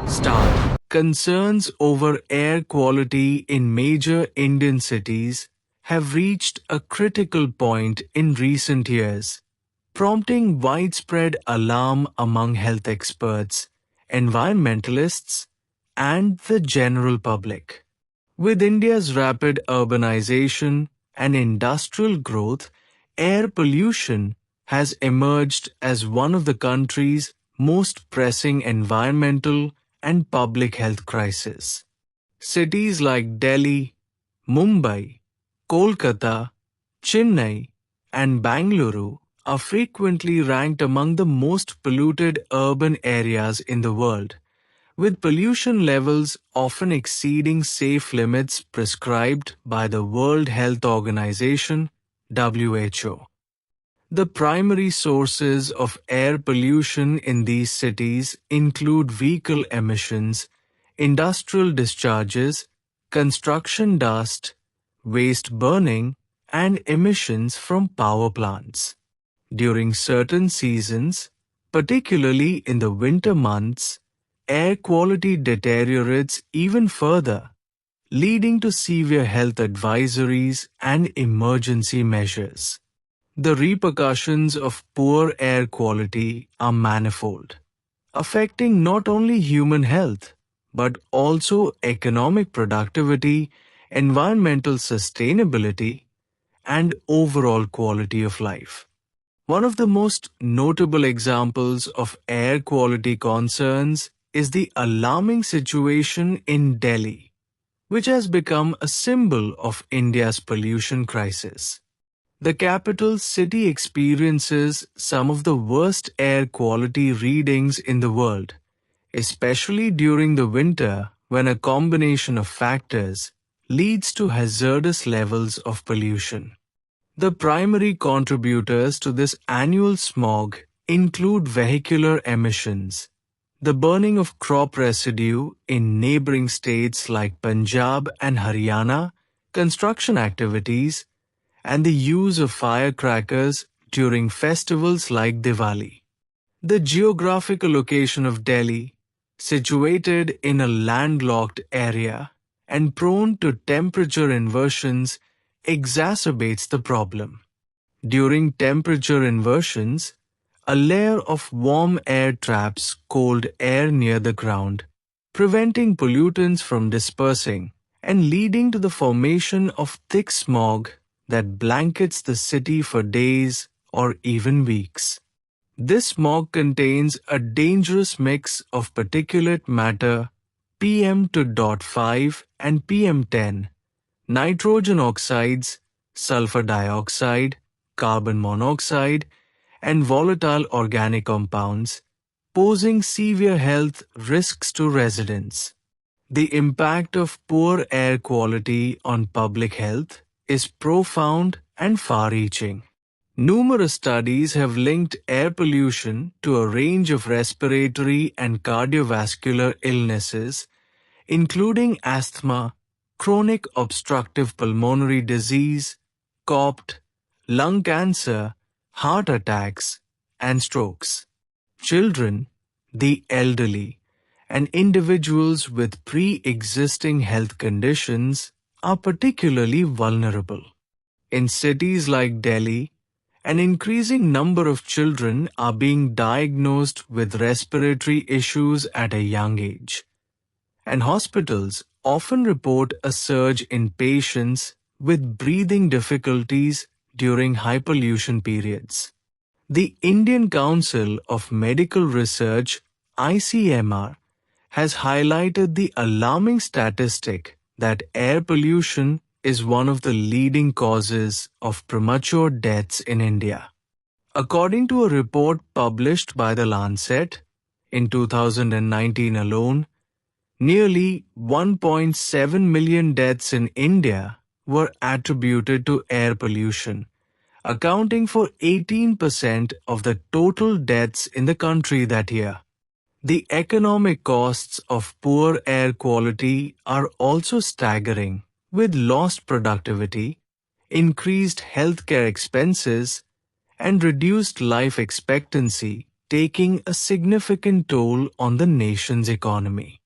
Start. Concerns over air quality in major Indian cities have reached a critical point in recent years, prompting widespread alarm among health experts, environmentalists, and the general public. With India's rapid urbanization and industrial growth, air pollution has emerged as one of the country's most pressing environmental and public health crises. Cities like Delhi, Mumbai, Kolkata, Chennai, and Bangalore are frequently ranked among the most polluted urban areas in the world, with pollution levels often exceeding safe limits prescribed by the World Health Organization (WHO). The primary sources of air pollution in these cities include vehicle emissions, industrial discharges, construction dust, waste burning, and emissions from power plants. During certain seasons, particularly in the winter months, air quality deteriorates even further, leading to severe health advisories and emergency measures. The repercussions of poor air quality are manifold, affecting not only human health, but also economic productivity, environmental sustainability, and overall quality of life. One of the most notable examples of air quality concerns is the alarming situation in Delhi, which has become a symbol of India's pollution crisis. The capital city experiences some of the worst air quality readings in the world, especially during the winter when a combination of factors leads to hazardous levels of pollution. The primary contributors to this annual smog include vehicular emissions, the burning of crop residue in neighboring states like Punjab and Haryana, construction activities, and the use of firecrackers during festivals like Diwali. The geographical location of Delhi, situated in a landlocked area and prone to temperature inversions, exacerbates the problem. During temperature inversions, a layer of warm air traps cold air near the ground, preventing pollutants from dispersing and leading to the formation of thick smog that blankets the city for days or even weeks. This smog contains a dangerous mix of particulate matter PM2.5 and PM10, nitrogen oxides, sulfur dioxide, carbon monoxide, and volatile organic compounds, posing severe health risks to residents. The impact of poor air quality on public health is profound and far-reaching. Numerous studies have linked air pollution to a range of respiratory and cardiovascular illnesses, including asthma, chronic obstructive pulmonary disease, COPD, lung cancer, heart attacks, and strokes. Children, the elderly, and individuals with pre-existing health conditions are particularly vulnerable. In cities like Delhi, an increasing number of children are being diagnosed with respiratory issues at a young age, and hospitals often report a surge in patients with breathing difficulties during high pollution periods. The Indian Council of Medical Research (ICMR) has highlighted the alarming statistic that air pollution is one of the leading causes of premature deaths in India. According to a report published by The Lancet, in 2019 alone, nearly 1.7 million deaths in India were attributed to air pollution, accounting for 18% of the total deaths in the country that year. The economic costs of poor air quality are also staggering, with lost productivity, increased healthcare expenses, and reduced life expectancy taking a significant toll on the nation's economy.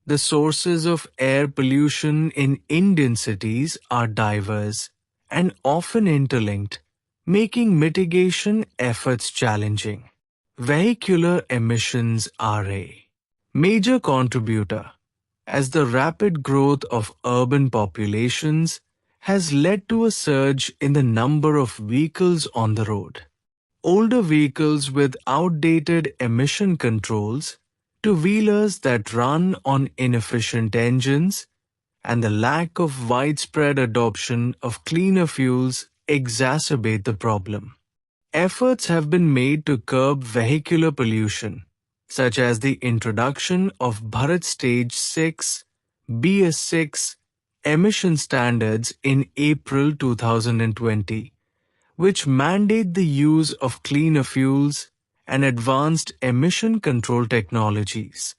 The sources of air pollution in Indian cities are diverse and often interlinked, making mitigation efforts challenging. Vehicular emissions are a major contributor, as the rapid growth of urban populations has led to a surge in the number of vehicles on the road. Older vehicles with outdated emission controls, two-wheelers that run on inefficient engines, and the lack of widespread adoption of cleaner fuels exacerbate the problem. Efforts have been made to curb vehicular pollution, such as the introduction of Bharat Stage 6 BS6 emission standards in April 2020, which mandate the use of cleaner fuels and advanced emission control technologies.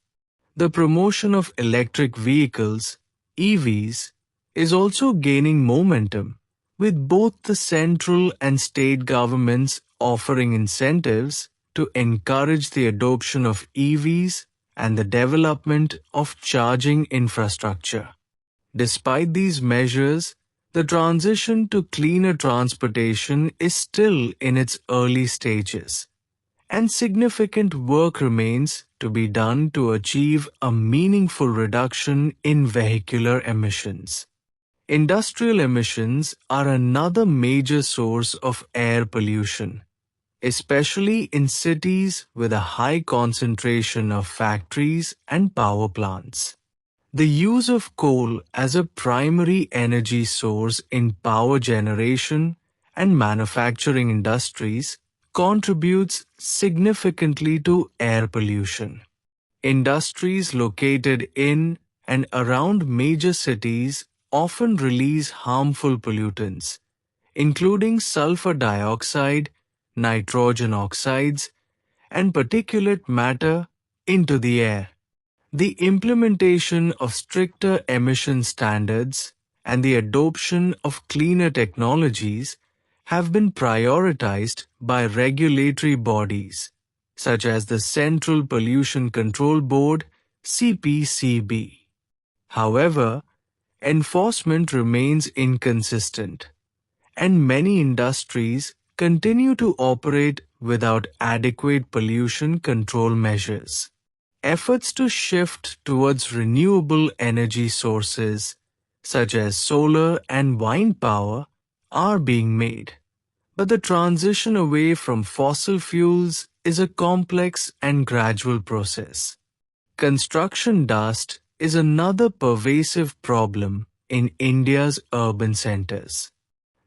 The promotion of electric vehicles, EVs, is also gaining momentum, with both the central and state governments offering incentives to encourage the adoption of EVs and the development of charging infrastructure. Despite these measures, the transition to cleaner transportation is still in its early stages, and significant work remains to be done to achieve a meaningful reduction in vehicular emissions. Industrial emissions are another major source of air pollution, especially in cities with a high concentration of factories and power plants. The use of coal as a primary energy source in power generation and manufacturing industries contributes significantly to air pollution. Industries located in and around major cities often release harmful pollutants, including sulfur dioxide, nitrogen oxides, and particulate matter into the air. The implementation of stricter emission standards and the adoption of cleaner technologies have been prioritized by regulatory bodies, such as the Central Pollution Control Board (CPCB). However, enforcement remains inconsistent, and many industries continue to operate without adequate pollution control measures. Efforts to shift towards renewable energy sources, such as solar and wind power, are being made. But the transition away from fossil fuels is a complex and gradual process. Construction dust is another pervasive problem in India's urban centers.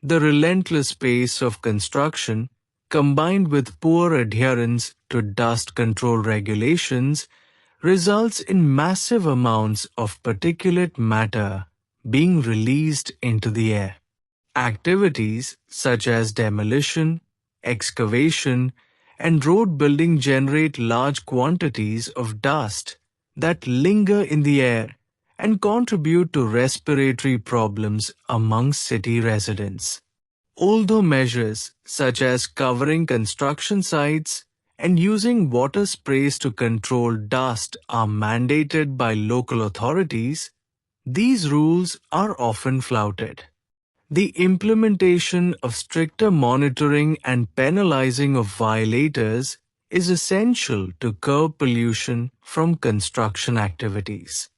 The relentless pace of construction, combined with poor adherence to dust control regulations, results in massive amounts of particulate matter being released into the air. Activities such as demolition, excavation, and road building generate large quantities of dust that linger in the air and contribute to respiratory problems among city residents. Although measures such as covering construction sites and using water sprays to control dust are mandated by local authorities, these rules are often flouted. The implementation of stricter monitoring and penalizing of violators is essential to curb pollution from construction activities.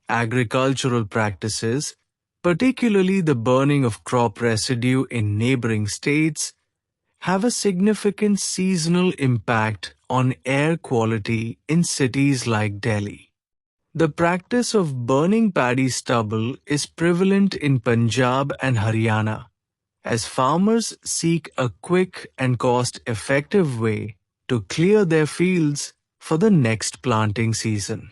Agricultural practices, particularly the burning of crop residue in neighboring states, have a significant seasonal impact on air quality in cities like Delhi. The practice of burning paddy stubble is prevalent in Punjab and Haryana, as farmers seek a quick and cost-effective way to clear their fields for the next planting season.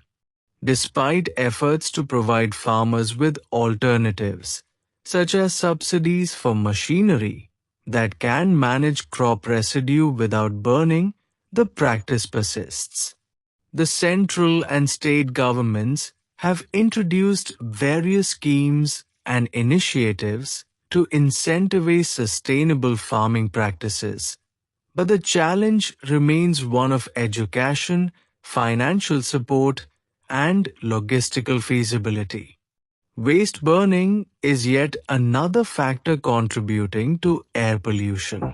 Despite efforts to provide farmers with alternatives, such as subsidies for machinery that can manage crop residue without burning, the practice persists. The central and state governments have introduced various schemes and initiatives to incentivize sustainable farming practices, But the challenge remains one of education, financial support, and logistical feasibility. Waste burning is yet another factor contributing to air pollution.